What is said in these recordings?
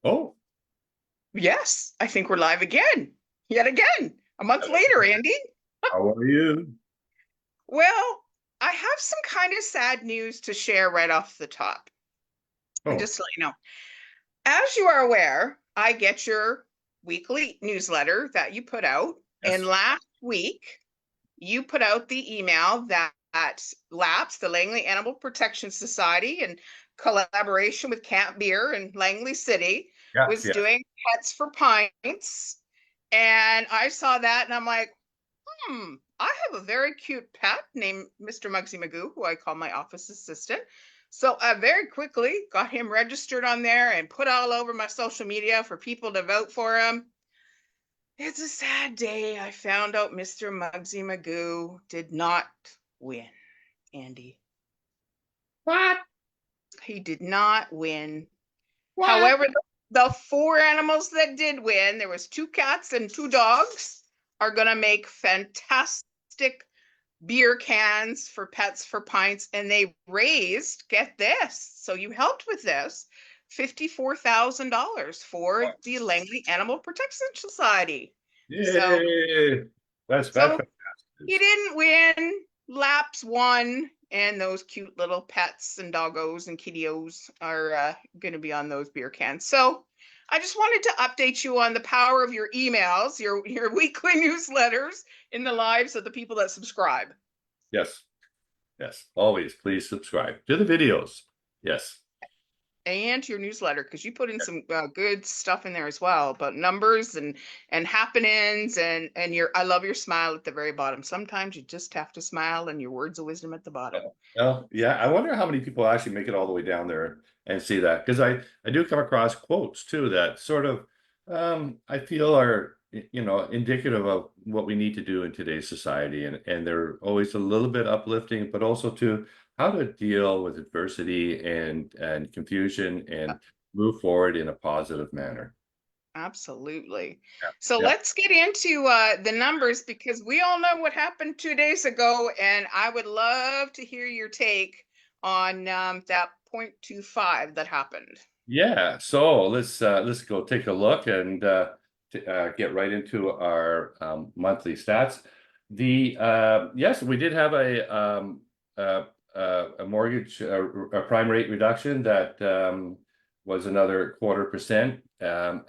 Oh, Yes, I think we're live again. Yet again, a month later, Andy. how are you? Well, I have some kind of sad news to share right off the top. And Oh, just to let you know, as you are aware, I get your weekly newsletter that you put out. And yes. last week, you put out the email that LAPS, the Langley Animal Protection Society, in collaboration with Camp Beer and Langley City, Yes, was yes. doing Pets for Pints. And I saw that and I'm like, I have a very cute pet named Mr. Muggsy Magoo, who I call my office assistant. So I very quickly got him registered on there and put all over my social media for people to vote for him. It's a sad day. I found out Mr. Muggsy Magoo did not win, Andy. What? He did not win. What? However, the four animals that did win, there was two cats and two dogs, are going to make fantastic beer cans for Pets for Pints. And they raised, get this, so you helped with this, $54,000 for What? the Langley Animal Protection Society. So, Yay! That's so fantastic. he didn't win. Laps won, and those cute little pets and doggos and kittios are going to be on those beer cans. So I just wanted to update you on the power of your emails, your weekly newsletters in the lives of the people that subscribe. Yes, yes. Always, please subscribe to the videos. Yes. And your newsletter, because you put in some good stuff in there as well about numbers and happenings, and your I love your smile at the very bottom. Sometimes you just have to smile, and your words of wisdom at the bottom. Well, yeah. I wonder how many people actually make it all the way down there and see that, because I do come across quotes too that sort of I feel are indicative of what we need to do in today's society, and they're always a little bit uplifting, but also to how to deal with adversity and confusion and move forward in a positive manner. Absolutely. Yeah. So Yeah. let's get into the numbers because we all know what happened 2 days ago, and I would love to hear your take on that 0.25 that happened. Yeah, so let's go take a look and get right into our monthly stats. The yes, we did have a mortgage a prime rate reduction that was another 0.25%,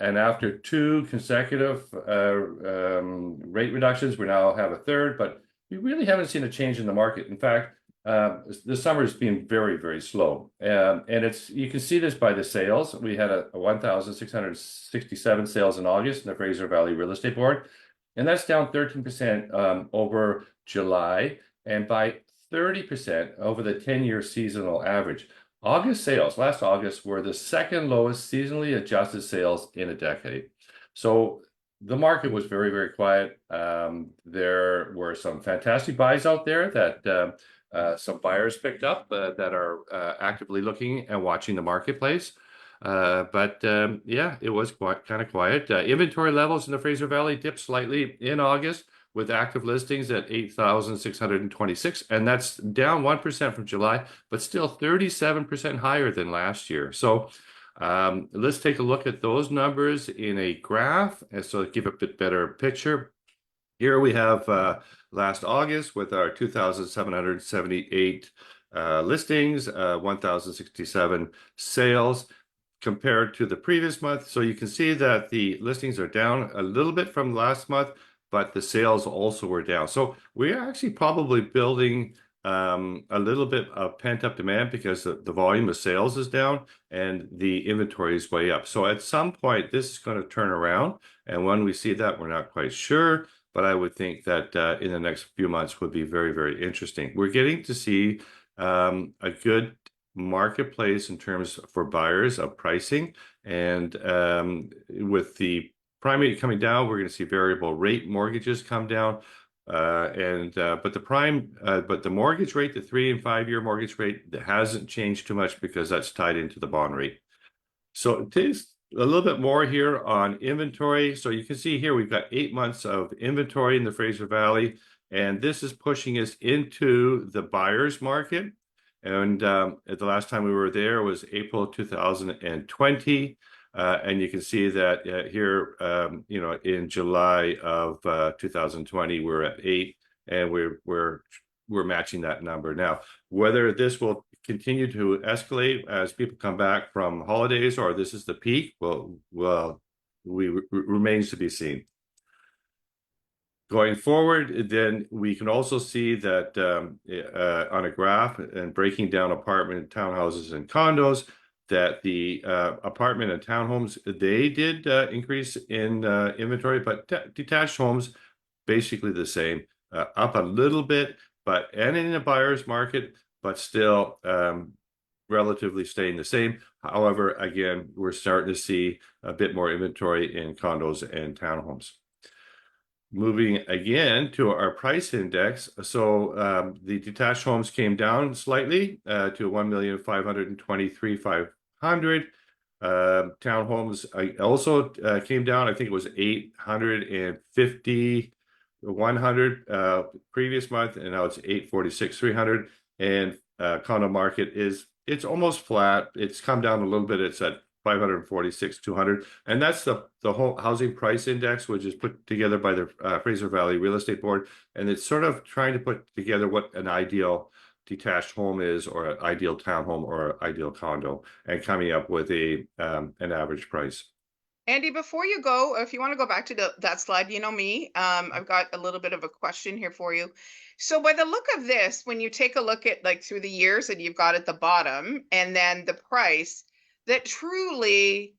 and after two consecutive rate reductions, we now have a third, but we really haven't seen a change in the market. In fact, the summer has been very, very slow. And you can see this by the sales. We had a 1,667 sales in August in the Fraser Valley Real Estate Board, and that's down 13% over July and by 30% over the 10-year seasonal average. August sales, last August, were the second lowest seasonally adjusted sales in a decade. So the market was very, very quiet. There were some fantastic buys out there that some buyers picked up that are actively looking and watching the marketplace. But yeah, it was kind of quiet. Inventory levels in the Fraser Valley dipped slightly in August with active listings at 8,626, and that's down 1% from July, but still 37% higher than last year. So let's take a look at those numbers in a graph, and so give a bit better picture. Here we have last August with our 2,778 listings, 1,067 sales compared to the previous month. So you can see that the listings are down a little bit from last month, but the sales also were down. So we're actually probably building a little bit of pent-up demand because the volume of sales is down and the inventory is way up. So at some point, this is going to turn around. And when we see that, we're not quite sure. But I would think that in the next few months would be very, very interesting. We're getting to see a good marketplace in terms for buyers of pricing. And with the prime rate coming down, we're going to see variable rate mortgages come down. But the mortgage rate, the 3 and 5 year mortgage rate, that hasn't changed too much because that's tied into the bond rate. So it takes a little bit more here on inventory. So you can see here we've got 8 months of inventory in the Fraser Valley, and this is pushing us into the buyer's market. And at the last time we were there was April 2020. And you can see that here, in July of 2020, we're at 8, and we're matching that number now. Whether this will continue to escalate as people come back from holidays, or this is the peak, remains to be seen. Going forward, then we can also see that on a graph and breaking down apartment, townhouses, and condos, that the apartment and townhomes, they did increase in inventory, but detached homes basically the same, up a little bit, and in a buyer's market, but still relatively staying the same. However, again, we're starting to see a bit more inventory in condos and townhomes. Moving again to our price index. So the detached homes came down slightly to 1,523,500. Townhomes also came down. I think it was 850, 100 previous month, and now it's 846,300. And condo market it's almost flat. It's come down a little bit. It's at 546,200, and that's the whole housing price index, which is put together by the Fraser Valley Real Estate Board, and it's sort of trying to put together what an ideal detached home is, or an ideal townhome, or an ideal condo, and coming up with an average price. Andy, before you go, if you want to go back to that slide, you know me, I've got a little bit of a question here for you. So by the look of this, when you take a look at like through the years that you've got at the bottom, and then the price, that truly,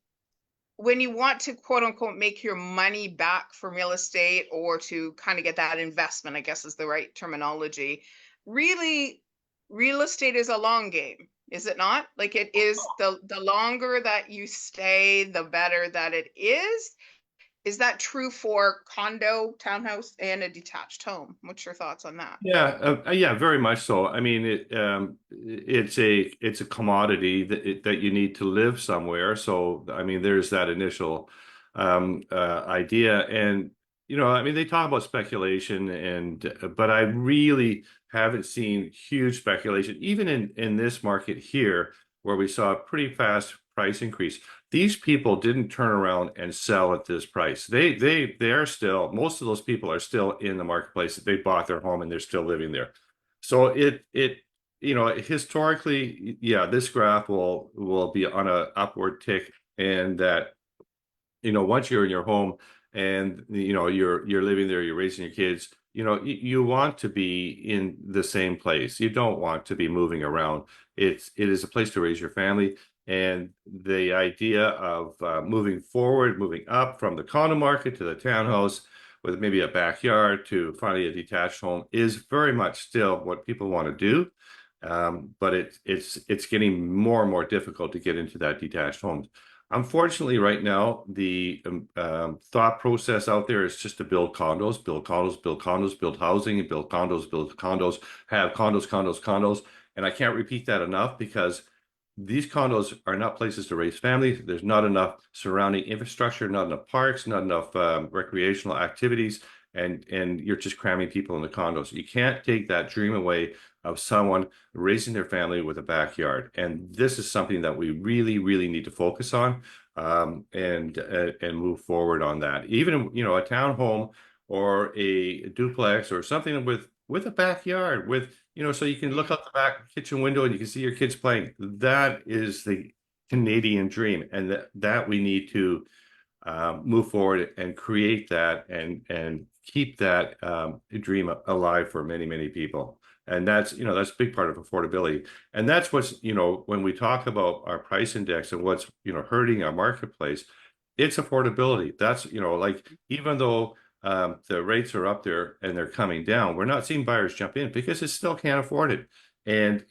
when you want to quote unquote make your money back from real estate, or to kind of get that investment, I guess is the right terminology, really, real estate is a long game, is it not? Like, it is, the longer that you stay, the better that it is. Is that true for condo, townhouse, and a detached home? What's your thoughts on that? Yeah, very much so. I mean, it's a commodity that you need to live somewhere. So, I mean, there's that initial idea, and I mean, they talk about speculation, but I really haven't seen huge speculation, even in this market here, where we saw a pretty fast price increase. These people didn't turn around and sell at this price. They are still, most of those people are still in the marketplace. They bought their home and they're still living there. So historically, yeah, this graph will be on a upward tick, and that once you're in your home, and you're living there, you're raising your kids, you want to be in the same place. You don't want to be moving around. It is a place to raise your family. And the idea of moving forward, moving up from the condo market to the townhouse with maybe a backyard to finally a detached home, is very much still what people want to do. But it's getting more and more difficult to get into that detached home. Unfortunately, right now, the thought process out there is just to build condos, build condos, build condos, build housing, and build condos, have condos, condos, condos. And I can't repeat that enough, because these condos are not places to raise families. There's not enough surrounding infrastructure, not enough parks, not enough recreational activities, and you're just cramming people in the condos. You can't take that dream away of someone raising their family with a backyard. And this is something that we really, really need to focus on, and move forward on that. Even a townhome or a duplex or something with a backyard, so you can look out the back kitchen window and you can see your kids playing. That is the Canadian dream, and that we need to move forward and create that, and keep that dream alive for many, many people. And that's a big part of affordability. And that's what's, when we talk about our price index and what's, hurting our marketplace, it's affordability. That's, like, even though the rates are up there and they're coming down, we're not seeing buyers jump in because it still can't afford it. And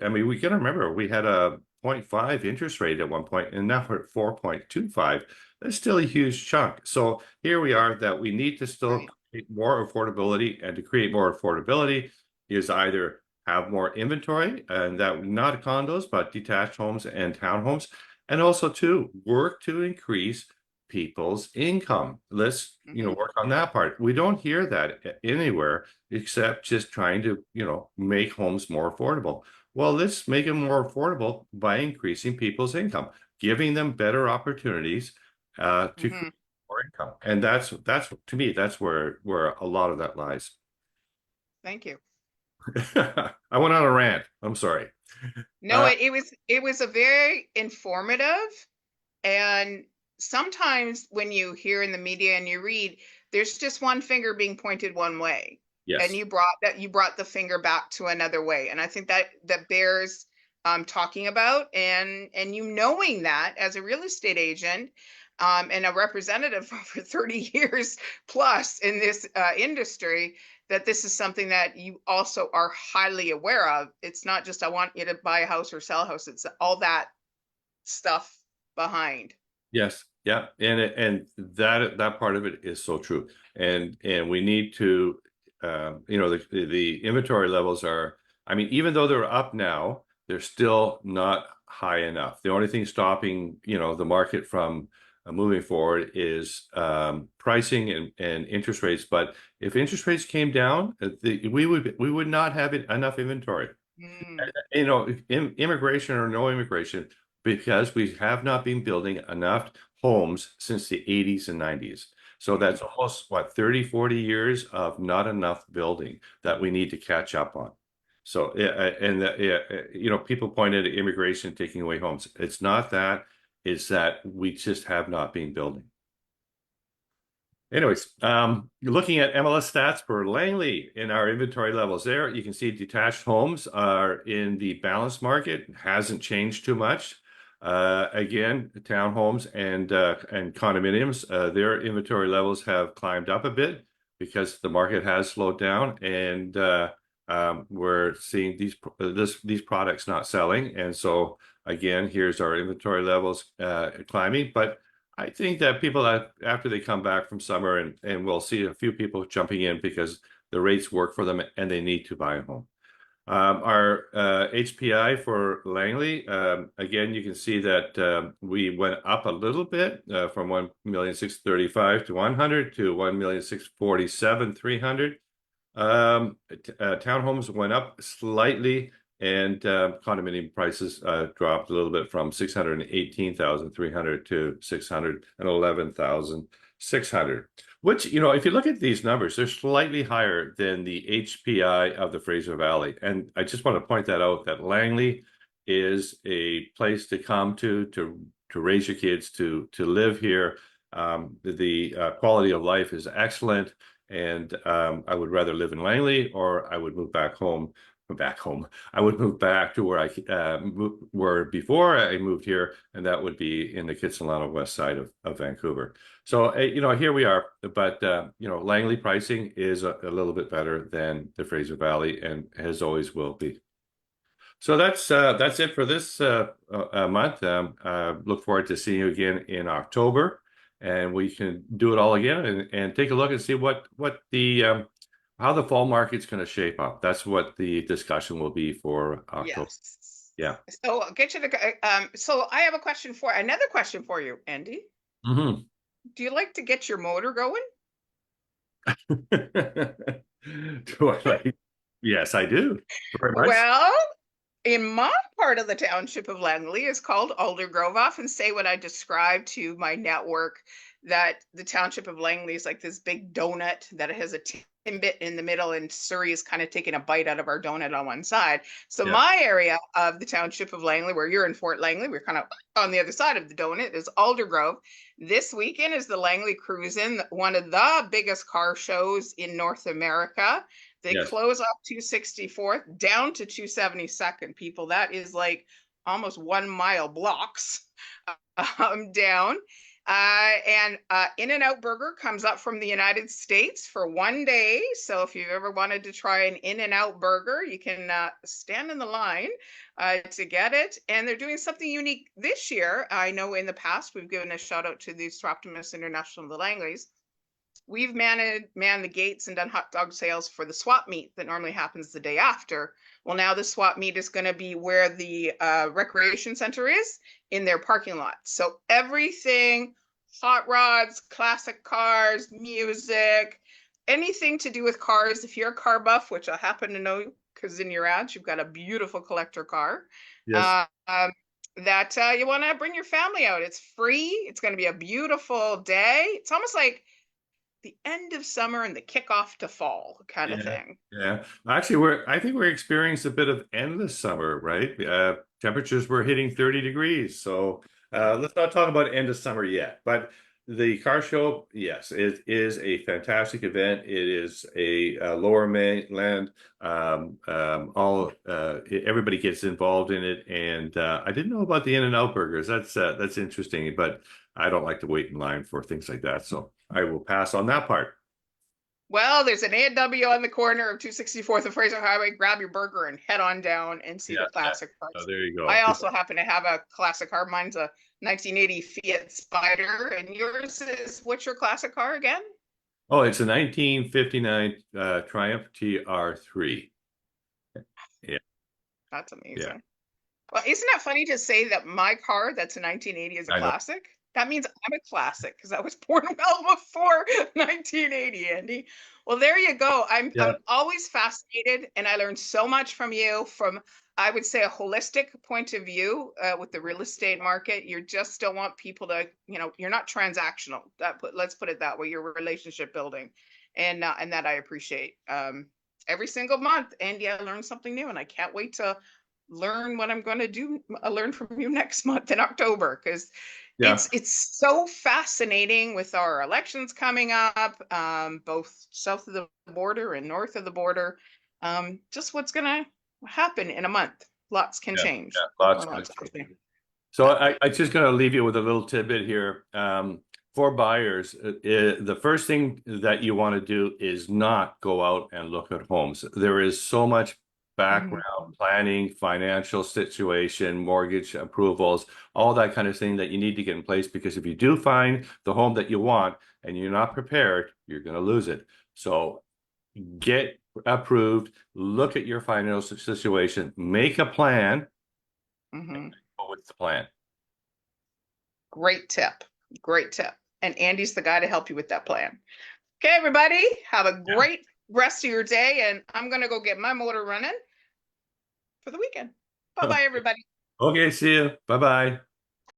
I mean, we got to remember, we had a 0.5 interest rate at one point, and now we're at 4.25. That's still a huge chunk. So here we are, that we need to still create more affordability, and to create more affordability is either have more inventory, and that not condos, but detached homes and townhomes, and also to work to increase people's income. Let's, work on that part. We don't hear that anywhere, except just trying to, make homes more affordable. Well, let's make them more affordable by increasing people's income. giving them better opportunities to create Mhm. more income. And that's to me, that's where a lot of that lies. Thank you. I went on a rant. I'm sorry. No, Uh, it was a very informative. And sometimes when you hear in the media and you read, there's just one finger being pointed one way. And yes. you brought the finger back to another way. And I think that bears talking about, and you knowing that as a real estate agent and a representative for 30 years plus in this industry, that this is something that you also are highly aware of. It's not just I want you to buy a house or sell a house, it's all that stuff behind. Yes, yeah, and that part of it is so true, and we need to, the inventory levels are. I mean, even though they're up now, they're still not high enough. The only thing stopping, the market from moving forward is pricing and interest rates. But if interest rates came down, we would not have enough inventory. Mm, Immigration or no immigration, because we have not been building enough homes since the 80s and 90s. So mhm. that's almost what, 30, 40 years of not enough building that we need to catch up on. So, yeah, and yeah, people pointed at immigration taking away homes. It's not that, it's that we just have not been building. Anyways, you're looking at MLS stats for Langley in our inventory levels there. You can see detached homes are in the balanced market, hasn't changed too much. Again, townhomes and condominiums, their inventory levels have climbed up a bit because the market has slowed down, and we're seeing these products not selling. And so again, here's our inventory levels climbing, but I think that people that after they come back from summer, and we'll see a few people jumping in because the rates work for them and they need to buy a home. Our HPI for Langley, again, you can see that we went up a little bit from 1,635,000 to 100 to 1,647,300. Townhomes went up slightly, and condominium prices dropped a little bit from 618,300 to 611,600. Which, if you look at these numbers, they're slightly higher than the HPI of the Fraser Valley. And I just want to point that out, that Langley is a place to come to raise your kids, to live here. The quality of life is excellent. And I would rather live in Langley, or I would move back home. Back home. I would move back to where I were before I moved here, and that would be in the Kitsilano west side of Vancouver. So, here we are. But Langley pricing is a little bit better than the Fraser Valley, and as always will be. So that's it for this month. Look forward to seeing you again in October, and we can do it all again and take a look and see what the how the fall market's going to shape up. That's what the discussion will be for October. Yes. Yeah. So I'll get you to, so I have another question for you, Andy. Hmm. Do you like to get your motor going? Do I like? Yes, I do. Very much. Well, in my part of the township of Langley is called Aldergrove. I often say when I describe to my network that the township of Langley is like this big donut that has a timbit in the middle, and Surrey is kind of taking a bite out of our donut on one side. So Yeah. my area of the township of Langley, where you're in Fort Langley, we're kind of on the other side of the donut, is Aldergrove. This weekend is the Langley Cruise-In, one of the biggest car shows in North America. They Yes. close off 264th down to 272nd, people. That is like almost 1 mile blocks down. And In-N-Out Burger comes up from the United States for one day. So if you've ever wanted to try an In-N-Out Burger, you can stand in the line to get it. And they're doing something unique this year. I know in the past we've given a shout out to the Optimus International, the Langleys. We've manned the gates and done hot dog sales for the swap meet that normally happens the day after. Well, now the swap meet is going to be where the recreation center is, in their parking lot. So everything, hot rods, classic cars, music, anything to do with cars. If you're a car buff, which I happen to know because in your ads you've got a beautiful collector car, Yes. uh, um, that you want to bring your family out. It's free. It's going to be a beautiful day. It's almost like the end of summer and the kickoff to fall kind of Yeah, thing. yeah. Actually, I think we're experiencing a bit of endless summer, right? Temperatures were hitting 30 degrees. So let's not talk about end of summer yet. But the car show, yes, it is a fantastic event. It is a lower mainland. Everybody gets involved in it, and I didn't know about the In-N-Out burgers. That's interesting, but I don't like to wait in line for things like that, so I will pass on that part. Well, there's an A&W on the corner of 264th and Fraser Highway. Grab your burger and head on down and see Yeah, the yeah. classic Oh, cars. there you go. I also happen to have a classic car. Mine's a 1980 Fiat Spider, and yours is what's your classic car again? Oh, it's a 1959 Triumph TR3. Yeah, That's yeah. amazing. Well, isn't that funny to say that my car, that's a 1980, is a I know. classic? That means I'm a classic because I was born well before 1980, Andy. Well, there you go. Yeah, I'm always fascinated, and I learned so much from you from, I would say, a holistic point of view with the real estate market. You just don't want people to, you're not transactional. Let's put it that way. You're relationship building, and that I appreciate. Every single month, Andy, I learn something new, and I can't wait to learn what I'm going to do, learn from you next month in October, because yeah, it's so fascinating with our elections coming up, both south of the border and north of the border. Just what's going to happen in a month. Lots can yeah, change. yeah. Lots. Lots can change. So I just going to leave you with a little tidbit here. For buyers, the first thing that you want to do is not go out and look at homes. There is so much Mhm. background planning, financial situation, mortgage approvals, all that kind of thing that you need to get in place, because if you do find the home that you want and you're not prepared, you're going to lose it. So get approved, look at your financial situation, make a plan. Mhm. What's the plan? Great tip. Great tip. And Andy's the guy to help you with that plan. Okay, everybody, have a Yeah. great rest of your day. And I'm going to go get my motor running for the weekend. Bye bye, everybody. Okay, see you. Bye bye.